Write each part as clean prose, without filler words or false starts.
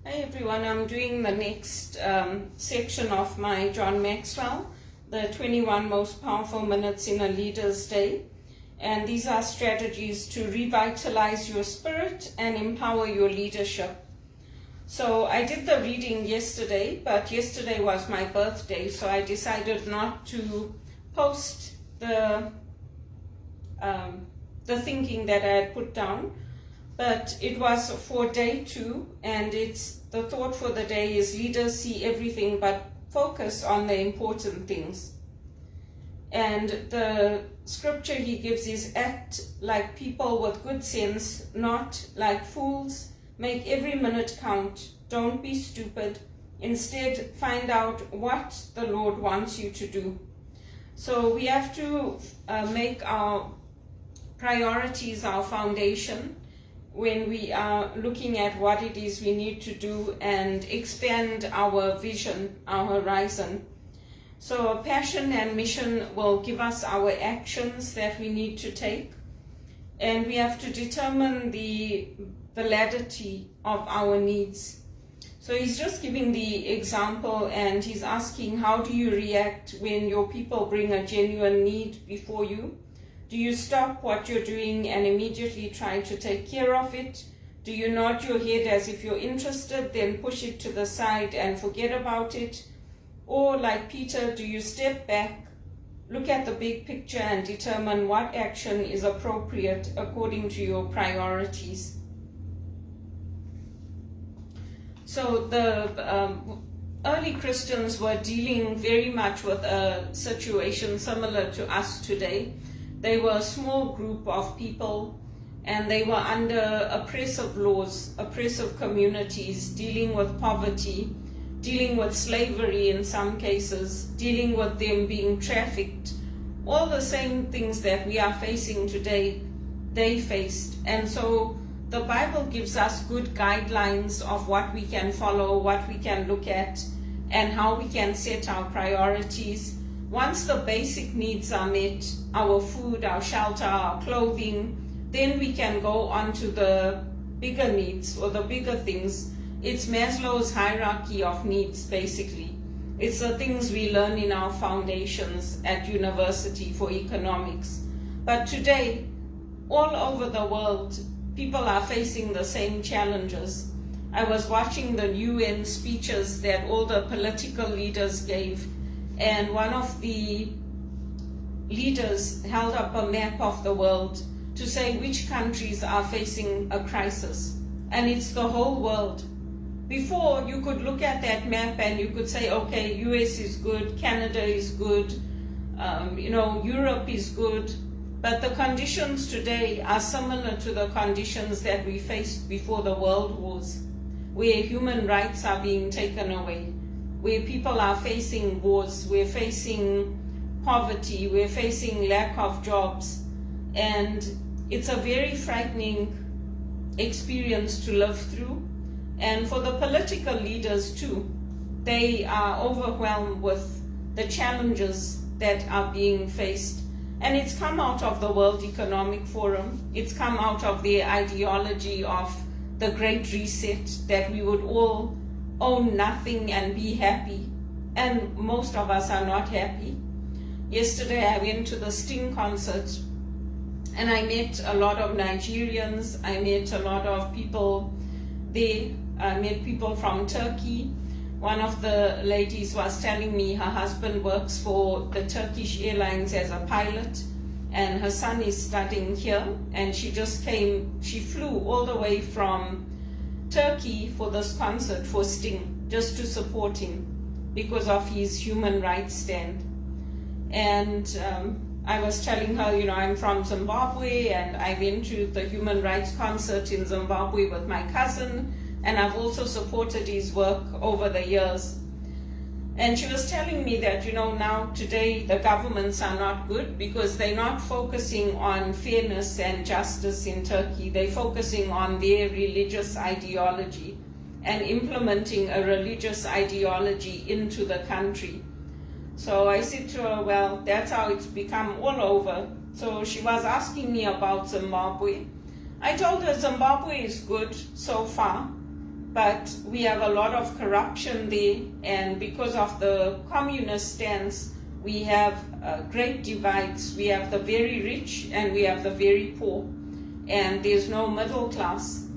Hey everyone, I'm doing the next section of my John Maxwell, the 21 most powerful minutes in a leader's day. And these are strategies to revitalize your spirit and empower your leadership. So I did the reading yesterday, but yesterday was my birthday, so I decided not to post the thinking that I had put down. But it was for day 2, and the thought for the day is leaders see everything but focus on the important things. And the scripture he gives is act like people with good sense, not like fools. Make every minute count. Don't be stupid. Instead, find out what the Lord wants you to do. So we have to make our priorities our foundation when we are looking at what it is we need to do and expand our vision, our horizon. So a passion and mission will give us our actions that we need to take, and we have to determine the validity of our needs. So he's just giving the example, and he's asking, how do you react when your people bring a genuine need before you? Do you stop what you're doing and immediately try to take care of it? Do you nod your head as if you're interested, then push it to the side and forget about it? Or like Peter, do you step back, look at the big picture and determine what action is appropriate according to your priorities? So the early Christians were dealing very much with a situation similar to us today. They were a small group of people, and they were under oppressive laws, oppressive communities, dealing with poverty, dealing with slavery in some cases, dealing with them being trafficked. All the same things that we are facing today, they faced. And so the Bible gives us good guidelines of what we can follow, what we can look at, and how we can set our priorities. Once the basic needs are met, our food, our shelter, our clothing, then we can go on to the bigger needs or the bigger things. It's Maslow's hierarchy of needs, basically. It's the things we learn in our foundations at university for economics. But today, all over the world, people are facing the same challenges. I was watching the UN speeches that all the political leaders gave, and one of the leaders held up a map of the world to say which countries are facing a crisis. And it's the whole world. Before, you could look at that map and you could say, okay, US is good, Canada is good, Europe is good. But the conditions today are similar to the conditions that we faced before the world wars, where human rights are being taken away, where people are facing wars, we're facing poverty, we're facing lack of jobs. And it's a very frightening experience to live through. And for the political leaders too, they are overwhelmed with the challenges that are being faced. And it's come out of the World Economic Forum. It's come out of the ideology of the Great Reset, that we would all own nothing and be happy. And most of us are not happy. Yesterday I went to the Sting concert, and I met a lot of Nigerians. I met a lot of people there. I met people from Turkey. One of the ladies was telling me her husband works for the Turkish Airlines as a pilot, and her son is studying here, and she flew all the way from Turkey for this concert for Sting, just to support him because of his human rights stand. And I was telling her, I'm from Zimbabwe, and I went to the human rights concert in Zimbabwe with my cousin, and I've also supported his work over the years. And she was telling me that, now today the governments are not good because they're not focusing on fairness and justice in Turkey. They're focusing on their religious ideology and implementing a religious ideology into the country. So I said to her, well, that's how it's become all over. So she was asking me about Zimbabwe. I told her Zimbabwe is good so far. but we have a lot of corruption there, and because of the communist stance, we have great divides. We have the very rich and we have the very poor, and there's no middle class.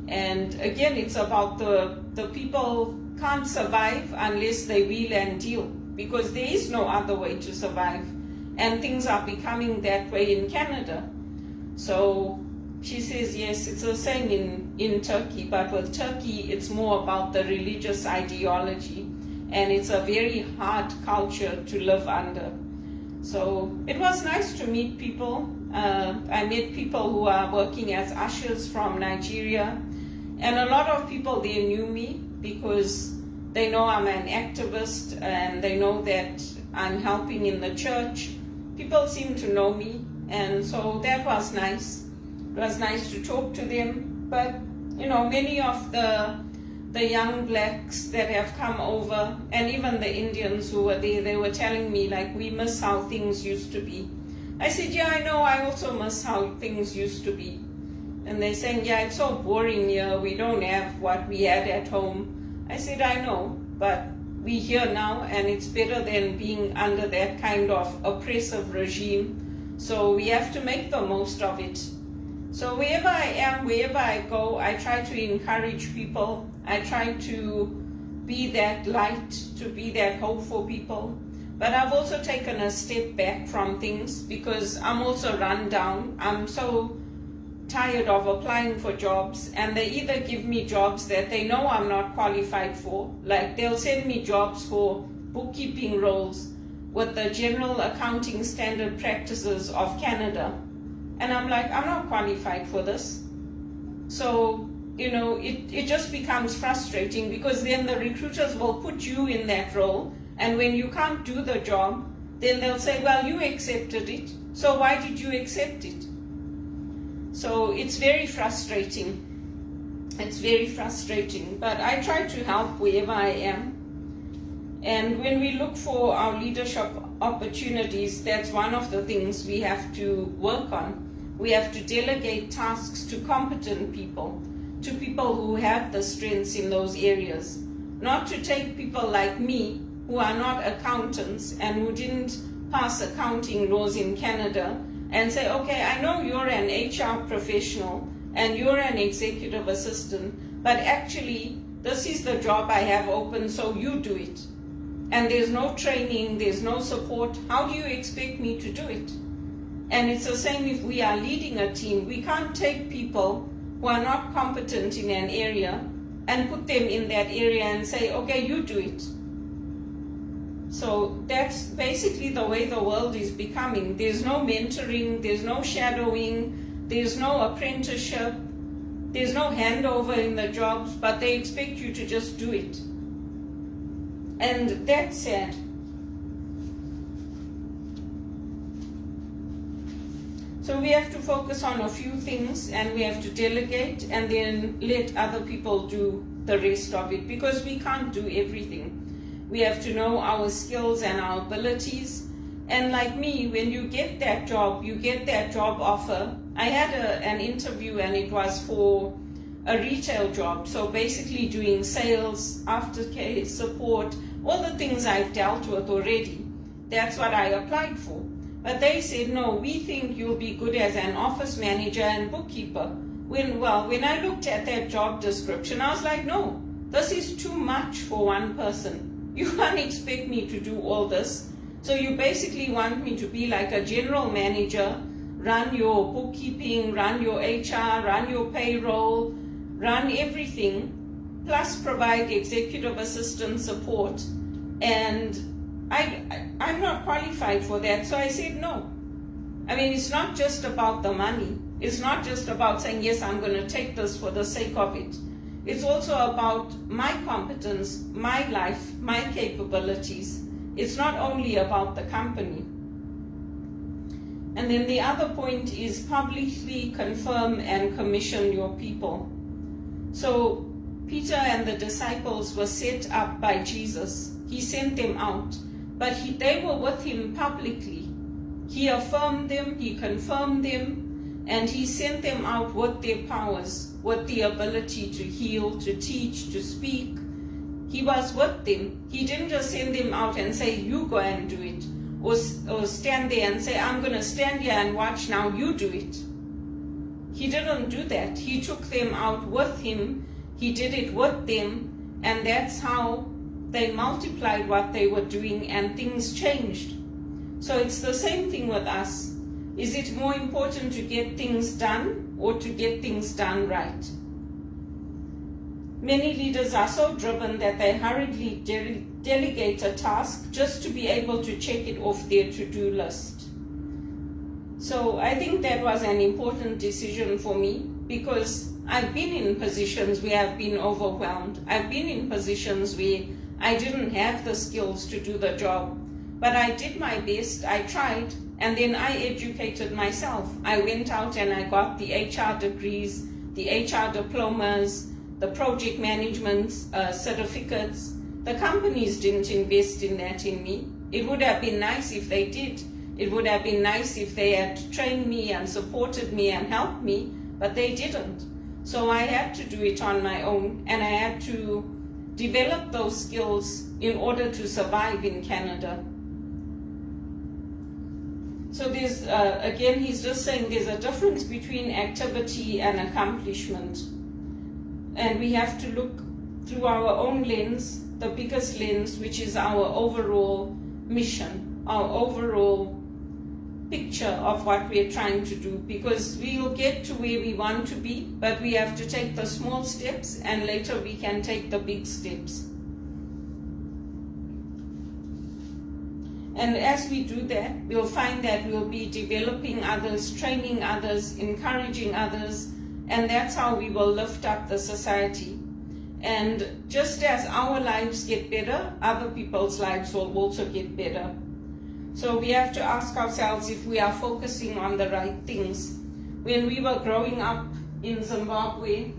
And again, it's about the people can't survive unless they wheel and deal, because there is no other way to survive, and things are becoming that way in Canada. So she says, yes, it's the same in Turkey, but with Turkey, it's more about the religious ideology, and it's a very hard culture to live under. So it was nice to meet people. I met people who are working as ushers from Nigeria, and a lot of people there knew me because they know I'm an activist and they know that I'm helping in the church. People seem to know me, and so that was nice. It was nice to talk to them. But many of the young blacks that have come over, and even the Indians who were there, they were telling me, like, we miss how things used to be. I said, yeah, I know, I also miss how things used to be. And they're saying, yeah, it's so boring here, we don't have what we had at home. I said, I know, but we're here now, and it's better than being under that kind of oppressive regime. So we have to make the most of it. So wherever I am, wherever I go, I try to encourage people. I try to be that light, to be that hope for people. But I've also taken a step back from things because I'm also run down. I'm so tired of applying for jobs, and they either give me jobs that they know I'm not qualified for, like they'll send me jobs for bookkeeping roles with the general accounting standard practices of Canada. And I'm like, I'm not qualified for this. So, it just becomes frustrating, because then the recruiters will put you in that role, and when you can't do the job, then they'll say, well, you accepted it, so why did you accept it? So it's very frustrating. It's very frustrating, but I try to help wherever I am. And when we look for our leadership opportunities, that's one of the things we have to work on. We have to delegate tasks to competent people, to people who have the strengths in those areas. Not to take people like me, who are not accountants and who didn't pass accounting laws in Canada, and say, okay, I know you're an HR professional and you're an executive assistant, but actually this is the job I have open, so you do it. And there's no training, there's no support. How do you expect me to do it? And it's the same if we are leading a team. We can't take people who are not competent in an area and put them in that area and say, okay, you do it. So that's basically the way the world is becoming. There's no mentoring, there's no shadowing, there's no apprenticeship, there's no handover in the jobs, but they expect you to just do it. And that's sad. So we have to focus on a few things, and we have to delegate and then let other people do the rest of it, because we can't do everything. We have to know our skills and our abilities. And like me, when you get that job, you get that job offer. I had an interview, and it was for a retail job. So basically doing sales, aftercare, support, all the things I've dealt with already. That's what I applied for. But they said, no, we think you'll be good as an office manager and bookkeeper. When I looked at that job description, I was like, no, this is too much for one person. You can't expect me to do all this. So you basically want me to be like a general manager, run your bookkeeping, run your HR, run your payroll, run everything, plus provide executive assistant support. And I'm not qualified for that, so I said no. I mean, it's not just about the money. It's not just about saying, yes, I'm going to take this for the sake of it. It's also about my competence, my life, my capabilities. It's not only about the company. And then the other point is publicly confirm and commission your people. So Peter and the disciples were set up by Jesus. He sent them out, but they were with him publicly. He affirmed them, he confirmed them, And he sent them out with their powers, with the ability to heal, to teach, to speak. He was with them. He didn't just send them out and say, you go and do it. Or stand there and say, I'm going to stand here and watch, now you do it. He didn't do that. He took them out with him. He did it with them. And that's how they multiplied what they were doing and things changed. So it's the same thing with us. Is it more important to get things done or to get things done right? Many leaders are so driven that they hurriedly delegate a task just to be able to check it off their to-do list. So I think that was an important decision for me, because I've been in positions where I've been overwhelmed. I've been in positions where I didn't have the skills to do the job, but I did my best, I tried, and then I educated myself. I went out and I got the HR degrees, the HR diplomas, the project management certificates. The companies didn't invest in that in me. It would have been nice if they did. It would have been nice if they had trained me and supported me and helped me, but they didn't. So I had to do it on my own, and I had to develop those skills in order to survive in Canada. So there's, again, he's just saying there's a difference between activity and accomplishment. And we have to look through our own lens, the biggest lens, which is our overall mission, our overall picture of what we're trying to do, because we'll get to where we want to be, but we have to take the small steps, and later we can take the big steps. And as we do that, we'll find that we'll be developing others, training others, encouraging others, and that's how we will lift up the society. And just as our lives get better, other people's lives will also get better. So we have to ask ourselves if we are focusing on the right things. When we were growing up in Zimbabwe,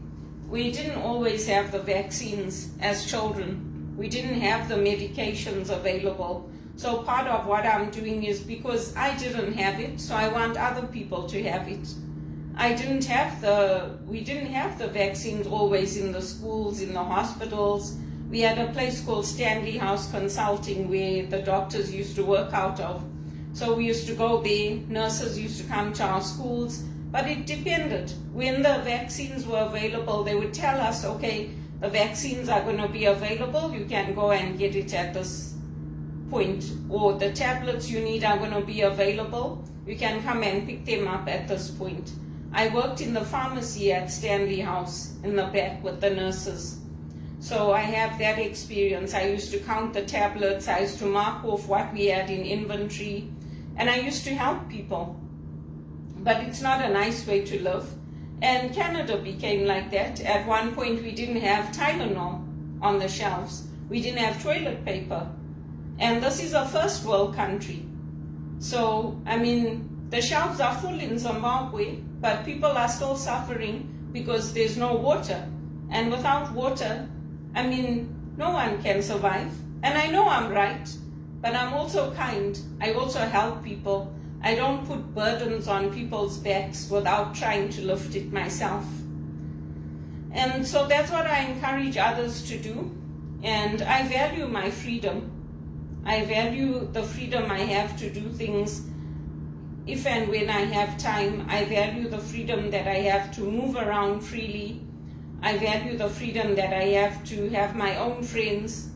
we didn't always have the vaccines as children. We didn't have the medications available. So part of what I'm doing is because I didn't have it, so I want other people to have it. We didn't have the vaccines always in the schools, in the hospitals. We had a place called Stanley House Consulting where the doctors used to work out of. So we used to go there, nurses used to come to our schools, but it depended. When the vaccines were available, they would tell us, okay, the vaccines are going to be available, you can go and get it at this point, or the tablets you need are going to be available, you can come and pick them up at this point. I worked in the pharmacy at Stanley House in the back with the nurses. So I have that experience. I used to count the tablets, I used to mark off what we had in inventory, and I used to help people. But it's not a nice way to live. And Canada became like that. At one point we didn't have Tylenol on the shelves. We didn't have toilet paper. And this is a first world country. So, I mean, the shelves are full in Zimbabwe, but people are still suffering because there's no water. And without water, I mean, no one can survive. And I know I'm right, but I'm also kind. I also help people. I don't put burdens on people's backs without trying to lift it myself. And so that's what I encourage others to do. And I value my freedom. I value the freedom I have to do things if and when I have time. I value the freedom that I have to move around freely. I value the freedom that I have to have my own friends.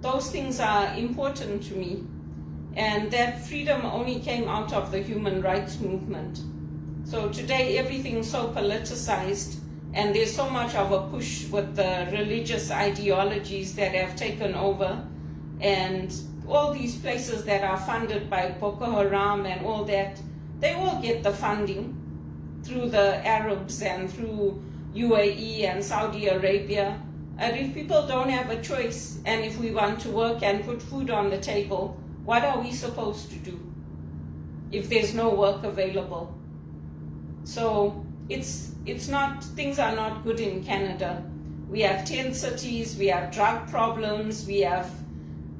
Those things are important to me. And that freedom only came out of the human rights movement. So today everything's so politicized, and there's so much of a push with the religious ideologies that have taken over, and all these places that are funded by Boko Haram and all that, they all get the funding through the Arabs and through UAE and Saudi Arabia. And if people don't have a choice, and if we want to work and put food on the table, what are we supposed to do if there's no work available? So it's not, things are not good in Canada. We have 10 cities, we have drug problems, we have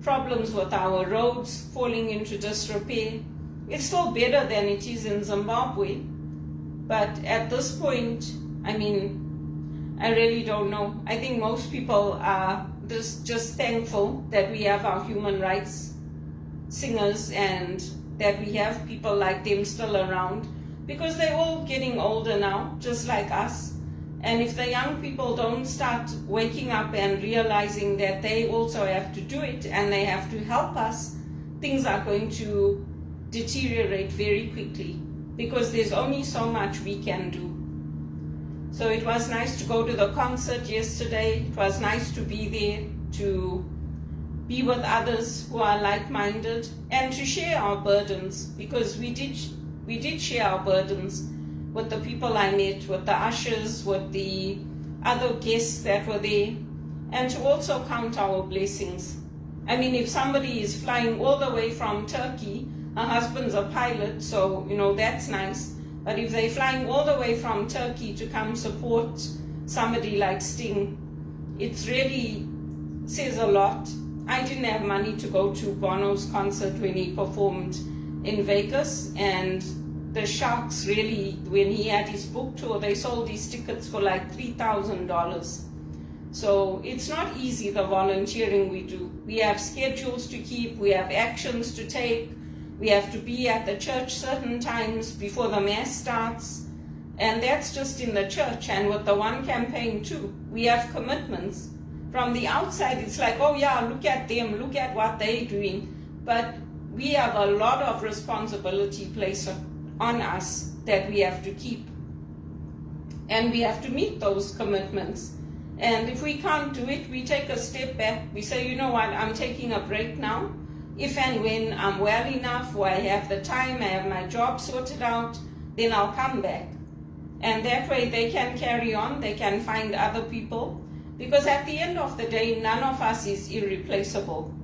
problems with our roads falling into disrepair. It's still better than it is in Zimbabwe, But at this point, I mean, I really don't know. I think most people are just thankful that we have our human rights singers and that we have people like them still around, because they're all getting older now, just like us. And if the young people don't start waking up and realizing that they also have to do it and they have to help us, things are going to deteriorate very quickly, because there's only so much we can do. So it was nice to go to the concert yesterday. It was nice to be there, to be with others who are like-minded, and to share our burdens, because we did share our burdens with the people I met, with the ushers, with the other guests that were there, and to also count our blessings. I mean, if somebody is flying all the way from Turkey, her husband's a pilot, so, you know, that's nice. But if they're flying all the way from Turkey to come support somebody like Sting, it really says a lot. I didn't have money to go to Bono's concert when he performed in Vegas, and the Sharks really, when he had his book tour, they sold these tickets for like $3,000. So it's not easy, the volunteering we do. We have schedules to keep, we have actions to take, we have to be at the church certain times before the Mass starts, and that's just in the church. And with the One Campaign too, we have commitments. From the outside, it's like, oh yeah, look at them, look at what they're doing. But we have a lot of responsibility placed on us that we have to keep. And we have to meet those commitments. And if we can't do it, we take a step back. We say, you know what, I'm taking a break now. If and when I'm well enough, or I have the time, I have my job sorted out, then I'll come back. And that way they can carry on, they can find other people. Because at the end of the day, none of us is irreplaceable.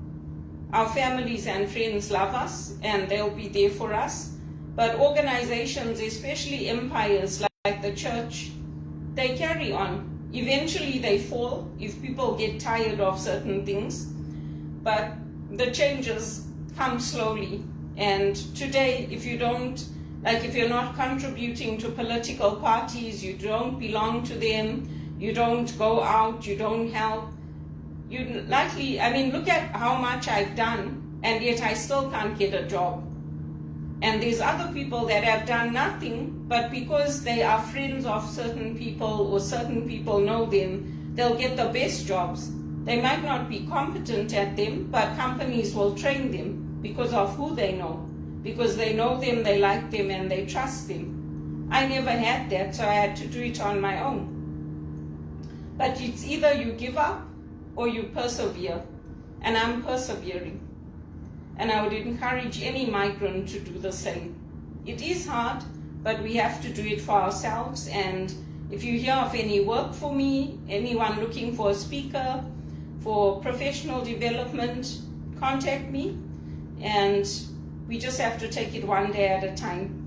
Our families and friends love us, and they'll be there for us. But organizations, especially empires like the church, they carry on. Eventually they fall if people get tired of certain things. But the changes come slowly. And today, if you're not contributing to political parties, you don't belong to them, you don't go out, you don't help, you likely, I mean, look at how much I've done, and yet I still can't get a job. And there's other people that have done nothing, but because they are friends of certain people or certain people know them, they'll get the best jobs. They might not be competent at them, but companies will train them because of who they know. Because they know them, they like them, and they trust them. I never had that, so I had to do it on my own. But it's either you give up or you persevere. And I'm persevering. And I would encourage any migrant to do the same. It is hard, but we have to do it for ourselves. And if you hear of any work for me, anyone looking for a speaker, for professional development, contact me. And we just have to take it one day at a time.